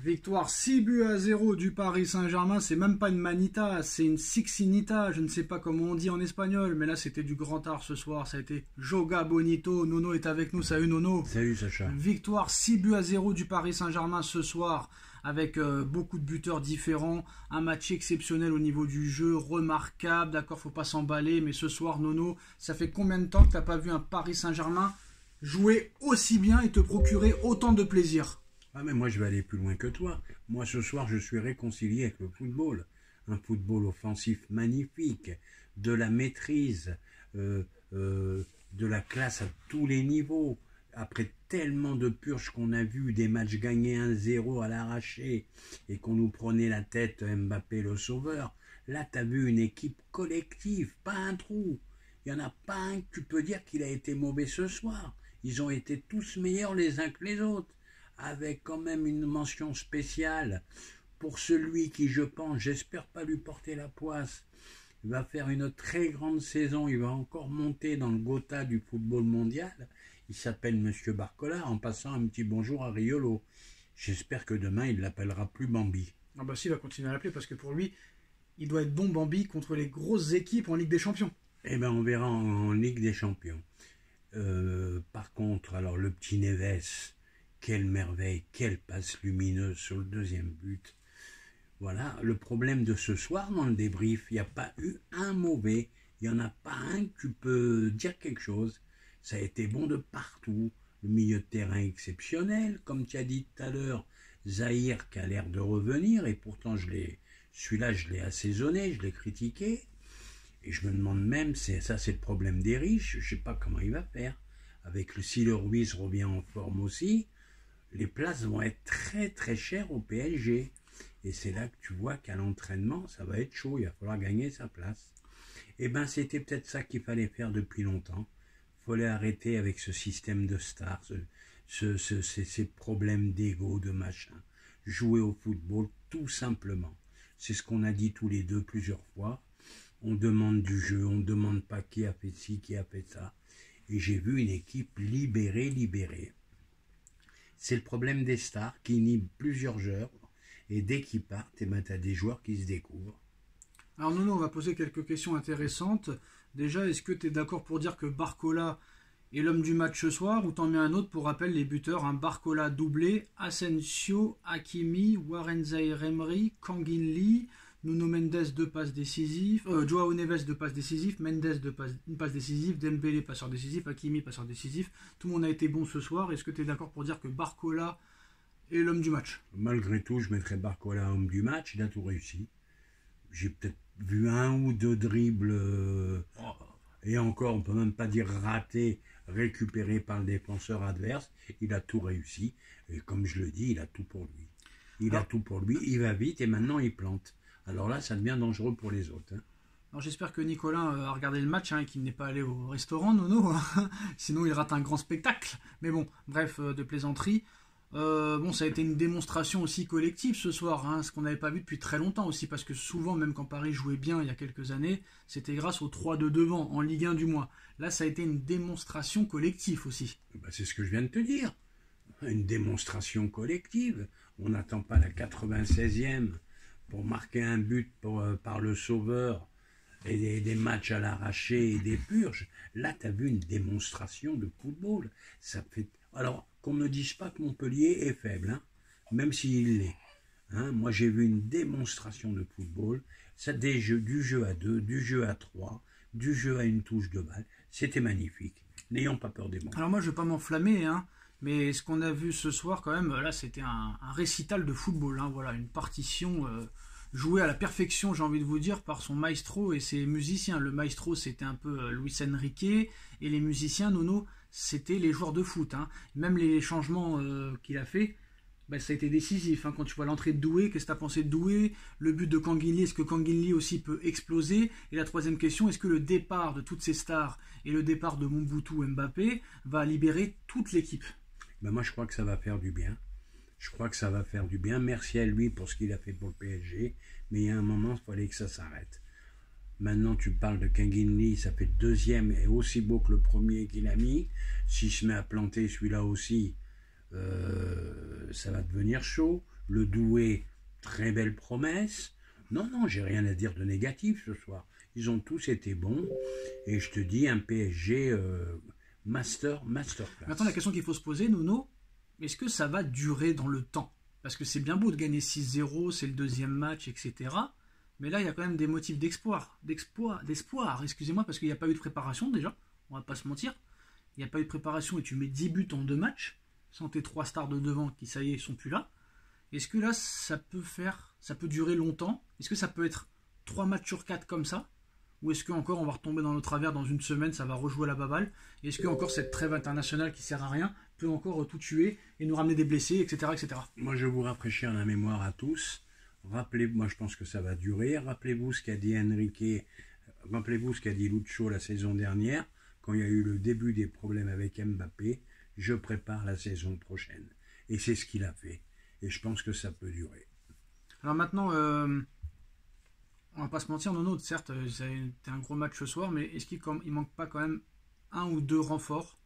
Victoire 6-0 du Paris Saint-Germain. C'est même pas une manita, c'est une sixinita. Je ne sais pas comment on dit en espagnol, mais là c'était du grand art ce soir. Ça a été Joga Bonito. Nono est avec nous. Salut Nono. Salut Sacha. Victoire 6-0 du Paris Saint-Germain ce soir, avec beaucoup de buteurs différents. Un match exceptionnel au niveau du jeu, remarquable. D'accord, faut pas s'emballer, mais ce soir, Nono, ça fait combien de temps que t'as pas vu un Paris Saint-Germain jouer aussi bien et te procurer autant de plaisir? Ah mais moi je vais aller plus loin que toi. Moi ce soir je suis réconcilié avec le football. Un football offensif magnifique, de la maîtrise, de la classe à tous les niveaux. Après tellement de purges qu'on a vu, des matchs gagnés 1-0 à l'arraché et qu'on nous prenait la tête, Mbappé le sauveur. Là tu as vu une équipe collective, pas un trou. Il n'y en a pas un que tu peux dire qu'il a été mauvais ce soir. Ils ont été tous meilleurs les uns que les autres. Avec quand même une mention spéciale pour celui qui, je pense, j'espère pas lui porter la poisse, va faire une très grande saison, il va encore monter dans le Gotha du football mondial. Il s'appelle Monsieur Barcola, en passant un petit bonjour à Riolo. J'espère que demain il l'appellera plus Bambi. Ah bah si, il va continuer à l'appeler parce que pour lui, il doit être bon Bambi contre les grosses équipes en Ligue des Champions. Eh bien on verra en Ligue des Champions. Par contre, alors le petit Neves, quelle merveille, quelle passe lumineuse sur le deuxième but. Voilà, le problème de ce soir dans le débrief, il n'y a pas eu un mauvais, il n'y en a pas un que tu peux dire quelque chose. Ça a été bon de partout, le milieu de terrain exceptionnel, comme tu as dit tout à l'heure, Zahir qui a l'air de revenir, et pourtant celui-là je l'ai assaisonné, je l'ai critiqué, et je me demande même, ça c'est le problème des riches, je ne sais pas comment il va faire. Avec si le Ruiz revient en forme aussi, les places vont être très très chères au PSG. Et c'est là que tu vois qu'à l'entraînement, ça va être chaud, il va falloir gagner sa place. Eh bien, c'était peut-être ça qu'il fallait faire depuis longtemps. Il fallait arrêter avec ce système de stars, ces problèmes d'ego, de machin. Jouer au football, tout simplement. C'est ce qu'on a dit tous les deux plusieurs fois. On demande du jeu, on ne demande pas qui a fait ci, qui a fait ça. Et j'ai vu une équipe libérée. C'est le problème des stars qui inhibent plusieurs joueurs et dès qu'ils partent, tu as des joueurs qui se découvrent. Alors Nono, on va poser quelques questions intéressantes. Déjà, est-ce que tu es d'accord pour dire que Barcola est l'homme du match ce soir ou t'en mets un autre pour rappel les buteurs, un Barcola doublé, Asensio, Hakimi, Warren Zaïre-Emery, Kangin Lee, Nuno Mendes 2 passes décisives, Joao Neves 2 passes décisives, Mendes une passe décisive, Dembélé passeur décisif, Hakimi passeur décisif. Tout le monde a été bon ce soir. Est-ce que tu es d'accord pour dire que Barcola est l'homme du match? Malgré tout, je mettrais Barcola homme du match. Il a tout réussi. J'ai peut-être vu un ou deux dribbles, et encore, on peut même pas dire raté, récupéré par le défenseur adverse. Il a tout réussi. Et comme je le dis, il a tout pour lui. Il a tout pour lui. Il va vite et maintenant il plante. Alors là, ça devient dangereux pour les autres. Alors j'espère que Nicolas a regardé le match et qu'il n'est pas allé au restaurant, Nono. Sinon, il rate un grand spectacle. Mais bon, bref, de plaisanterie. Ça a été une démonstration aussi collective ce soir, ce qu'on n'avait pas vu depuis très longtemps aussi, parce que souvent, même quand Paris jouait bien il y a quelques années, c'était grâce aux 3 de devant, en Ligue 1 du moins. Là, ça a été une démonstration collective aussi. C'est ce que je viens de te dire. Une démonstration collective. On n'attend pas la 96e pour marquer un but par le sauveur et des matchs à l'arraché et des purges. Là, tu as vu une démonstration de football. Ça fait... Alors, qu'on ne dise pas que Montpellier est faible, même s'il l'est. Moi, j'ai vu une démonstration de football. Ça, du jeu à 2, du jeu à 3, du jeu à une touche de balle. C'était magnifique. N'ayons pas peur des mots. Alors moi, je ne vais pas m'enflammer, mais ce qu'on a vu ce soir, quand même, là, c'était un récital de football. Voilà, une partition jouée à la perfection, j'ai envie de vous dire, par son maestro et ses musiciens. Le maestro, c'était un peu Luis Enrique, et les musiciens, Nono, c'était les joueurs de foot. Même les changements qu'il a fait, ça a été décisif. Quand tu vois l'entrée de Doué, qu'est-ce que tu as pensé de Doué? Le but de Kangin Lee, est-ce que Kangin Lee aussi peut exploser? Et la troisième question, est-ce que le départ de toutes ces stars et le départ de Mobutu Mbappé va libérer toute l'équipe? Moi, je crois que ça va faire du bien. Je crois que ça va faire du bien. Merci à lui pour ce qu'il a fait pour le PSG. Mais il y a un moment, il fallait que ça s'arrête. Maintenant, tu parles de Kangin Lee, ça fait le deuxième et aussi beau que le premier qu'il a mis. S'il se met à planter celui-là aussi, ça va devenir chaud. Le Doué, très belle promesse. Non, non, j'ai rien à dire de négatif ce soir. Ils ont tous été bons. Et je te dis, un PSG masterclass. Maintenant, la question qu'il faut se poser, Nono, est-ce que ça va durer dans le temps? Parce que c'est bien beau de gagner 6-0, c'est le deuxième match, etc. Mais là, il y a quand même des motifs d'espoir, excusez-moi, parce qu'il n'y a pas eu de préparation déjà, on va pas se mentir. Il n'y a pas eu de préparation et tu mets 10 buts en 2 matchs, sans tes 3 stars de devant qui, ça y est, sont plus là. Est-ce que là, ça peut durer longtemps? Est-ce que ça peut être 3 matchs sur 4 comme ça? Ou est-ce qu'encore on va retomber dans nos travers dans une semaine, ça va rejouer à la baballe? Et est-ce que encore cette trêve internationale qui sert à rien peut encore tout tuer et nous ramener des blessés, etc., etc. Moi, je vais vous rafraîchir la mémoire à tous. Moi je pense que ça va durer. Rappelez-vous ce qu'a dit Enrique, rappelez-vous ce qu'a dit Lucho la saison dernière, quand il y a eu le début des problèmes avec Mbappé. Je prépare la saison prochaine. Et c'est ce qu'il a fait. Et je pense que ça peut durer. Alors maintenant, on va pas se mentir, Nono, certes, c'était un gros match ce soir, mais est-ce qu'il manque pas quand même un ou deux renforts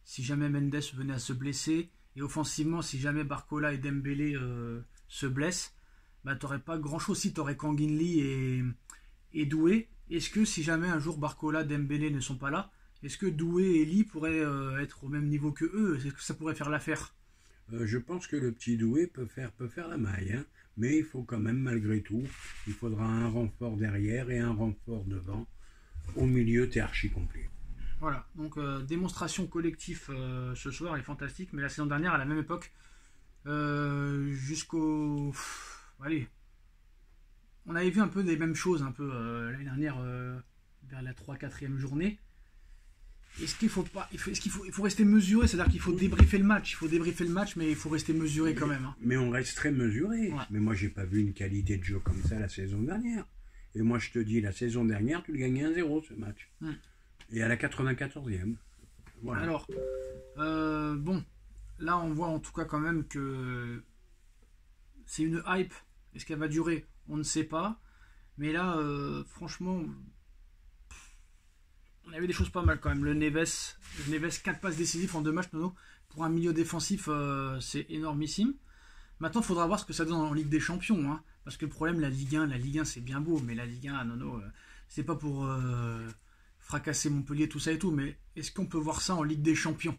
si jamais Mendes venait à se blesser, et offensivement, si jamais Barcola et Dembélé se blessent, bah t'aurais pas grand-chose. Si t'aurais Kanginli et Doué, est-ce que si jamais un jour Barcola, Dembélé ne sont pas là, est-ce que Doué et Ly pourraient être au même niveau que eux? Est-ce que ça pourrait faire l'affaire? Je pense que le petit Doué peut faire la maille, hein. Mais il faut quand même, malgré tout, il faudra un renfort derrière et un renfort devant. Au milieu, t'es archi complet. Voilà, donc démonstration collective ce soir est fantastique, mais la saison dernière, à la même époque, jusqu'au... allez, on avait vu un peu des mêmes choses, un peu l'année dernière, vers la 3-4e journée. Est-ce qu'il faut pas, il faut rester mesuré, c'est-à-dire qu'il faut débriefer le match, mais il faut rester mesuré quand même. Hein. Mais on reste très mesuré. Ouais. Mais moi, j'ai pas vu une qualité de jeu comme ça la saison dernière. Et moi, je te dis, la saison dernière, tu le gagnais 1-0 ce match. Et à la 94e. Voilà. Alors, bon, là on voit en tout cas quand même que c'est une hype. Est-ce qu'elle va durer? On ne sait pas. Mais là, franchement, on avait des choses pas mal quand même. Le Neves 4 passes décisives en 2 matchs, Nono. Pour un milieu défensif, c'est énormissime. Maintenant, il faudra voir ce que ça donne en Ligue des Champions. Hein, parce que le problème, la Ligue 1 c'est bien beau. Mais la Ligue 1, Nono, c'est pas pour fracasser Montpellier, tout ça et tout. Mais est-ce qu'on peut voir ça en Ligue des Champions?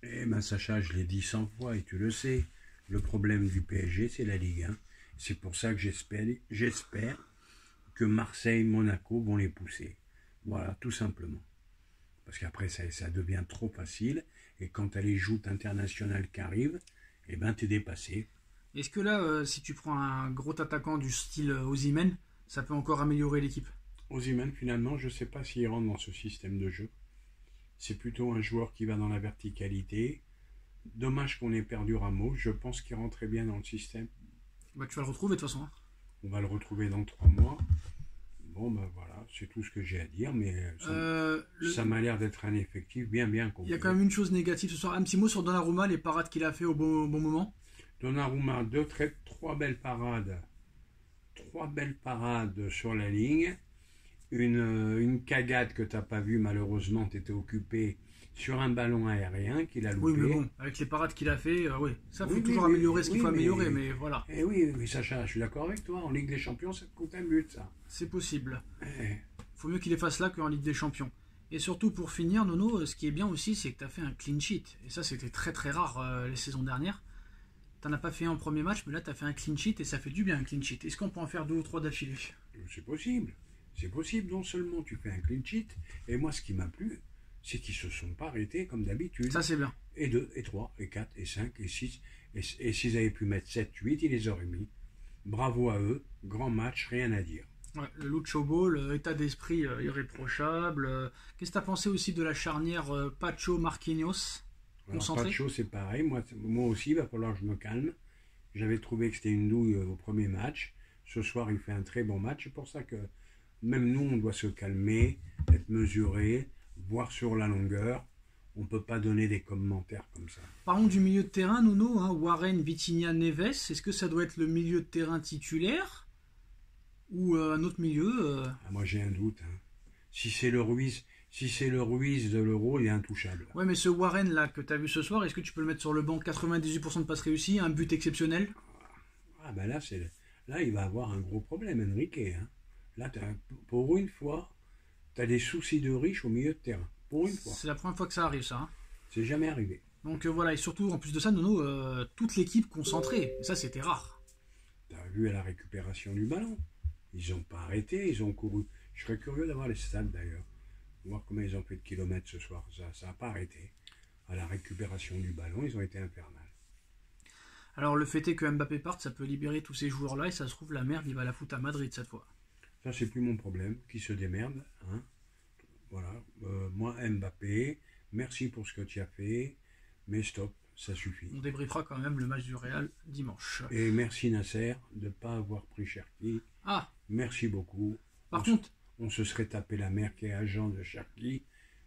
Eh ben Sacha, je l'ai dit 100 fois et tu le sais. Le problème du PSG, c'est la Ligue 1. C'est pour ça que j'espère que Marseille, Monaco vont les pousser. Voilà, tout simplement. Parce qu'après, ça devient trop facile. Et quand tu as les joutes internationales qui arrivent, eh ben, tu es dépassé. Est-ce que là, si tu prends un gros attaquant du style Osimhen, ça peut encore améliorer l'équipe? Osimhen, finalement, je ne sais pas s'il rentre dans ce système de jeu. C'est plutôt un joueur qui va dans la verticalité. Dommage qu'on ait perdu Ramos. Je pense qu'il rentrait bien dans le système. Bah, tu vas le retrouver de toute façon. On va le retrouver dans 3 mois. Bon, ben voilà, c'est tout ce que j'ai à dire, mais ça m'a l'air d'être un effectif bien complet. Il y a quand même une chose négative ce soir. Un petit mot sur Donnarumma, les parades qu'il a fait au bon moment. Donnarumma, 3 belles parades. 3 belles parades sur la ligne. Une cagade que tu n'as pas vue, malheureusement, tu étais occupé sur un ballon aérien qu'il a loupé. Oui, mais bon, avec les parades qu'il a fait, oui. Ça, il faut toujours améliorer ce qu'il faut améliorer, mais voilà. Eh oui, Sacha, je suis d'accord avec toi. En Ligue des Champions, ça te coûte un but, ça. C'est possible. Faut mieux qu'il les fasse là qu'en Ligue des Champions. Et surtout, pour finir, Nono, ce qui est bien aussi, c'est que tu as fait un clean sheet. Et ça, c'était très très rare les saisons dernières. Tu n'en as pas fait un en premier match, mais là, tu as fait un clean sheet et ça fait du bien, un clean sheet. Est-ce qu'on peut en faire 2 ou 3 d'affilée? C'est possible. C'est possible. Non seulement tu fais un clean sheet, et moi, ce qui m'a plu, c'est qu'ils se sont pas arrêtés comme d'habitude. Ça, c'est bien. Et 2, et 3, et 4, et 5, et 6. Et s'ils avaient pu mettre 7, 8, ils les auraient mis. Bravo à eux. Grand match, rien à dire. Ouais, le Lucho Ball, état d'esprit irréprochable. Qu'est-ce que tu as pensé aussi de la charnière Pacho-Marquinhos? Concentré. Pacho, c'est pareil. Moi aussi, il va falloir que je me calme. J'avais trouvé que c'était une douille au premier match. Ce soir, il fait un très bon match. C'est pour ça que même nous, on doit se calmer, être mesuré, voir sur la longueur. On ne peut pas donner des commentaires comme ça. Parlons du milieu de terrain, Nuno. Warren, Vitinha, Neves. Est-ce que ça doit être le milieu de terrain titulaire ou un autre milieu Moi, j'ai un doute. Hein. Si c'est le Ruiz de l'Euro, il est intouchable. Ouais, mais ce Warren là que tu as vu ce soir, est-ce que tu peux le mettre sur le banc? 98% de passes réussies, un but exceptionnel. Ah ben là, il va avoir un gros problème, Enrique. Hein. Là, pour une fois, tu as des soucis de riches au milieu de terrain. Pour une fois. C'est la première fois que ça arrive, ça. Hein. C'est jamais arrivé. Donc voilà, et surtout, en plus de ça, Nono, toute l'équipe concentrée. Et ça, c'était rare. Tu as vu à la récupération du ballon. Ils n'ont pas arrêté, ils ont couru. Je serais curieux d'avoir les stades d'ailleurs. Voir combien ils ont fait de kilomètres ce soir. Ça n'a pas arrêté. À la récupération du ballon, ils ont été infernales. Alors le fait est que Mbappé parte, ça peut libérer tous ces joueurs-là, et ça se trouve, la merde, il va la foutre à Madrid cette fois. Ça, c'est plus mon problème. Qui se démerde. Hein. Voilà. Moi, Mbappé, merci pour ce que tu as fait, mais stop, ça suffit. On débriefera quand même le match du Real dimanche. Et merci Nasser de ne pas avoir pris Cherki. Ah, merci beaucoup. Par contre, on se serait tapé la mère qui est agent de Cherki.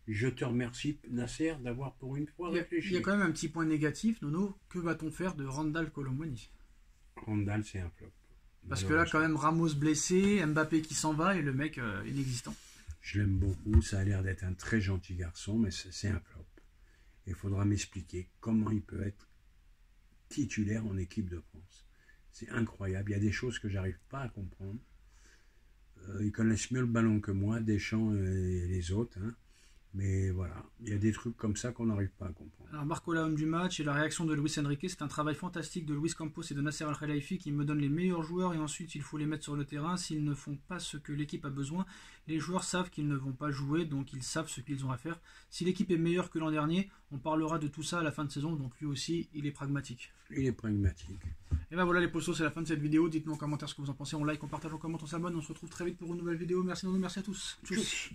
Je te remercie, Nasser, d'avoir pour une fois réfléchi. Il y a quand même un petit point négatif, Nono. Que va-t-on faire de Randall Colomwani? Randall, c'est un flop. Parce que là, quand même, Ramos blessé, Mbappé qui s'en va et le mec inexistant. Je l'aime beaucoup, ça a l'air d'être un très gentil garçon, mais c'est un flop. Il faudra m'expliquer comment il peut être titulaire en équipe de France. C'est incroyable, il y a des choses que j'arrive pas à comprendre. Ils connaissent mieux le ballon que moi, Deschamps et les autres. Hein. Mais voilà, il y a des trucs comme ça qu'on n'arrive pas à comprendre. Alors Barcola, homme du match, et la réaction de Luis Enrique, c'est un travail fantastique de Luis Campos et de Nasser Al-Khelaifi qui me donnent les meilleurs joueurs et ensuite il faut les mettre sur le terrain. S'ils ne font pas ce que l'équipe a besoin, les joueurs savent qu'ils ne vont pas jouer, donc ils savent ce qu'ils ont à faire. Si l'équipe est meilleure que l'an dernier, on parlera de tout ça à la fin de saison, donc lui aussi, il est pragmatique. Il est pragmatique. Et ben voilà les potos, c'est la fin de cette vidéo. Dites-nous en commentaire ce que vous en pensez, on like, on partage, on commente, on s'abonne. On se retrouve très vite pour une nouvelle vidéo. Merci Nono, merci à tous. Tchuss.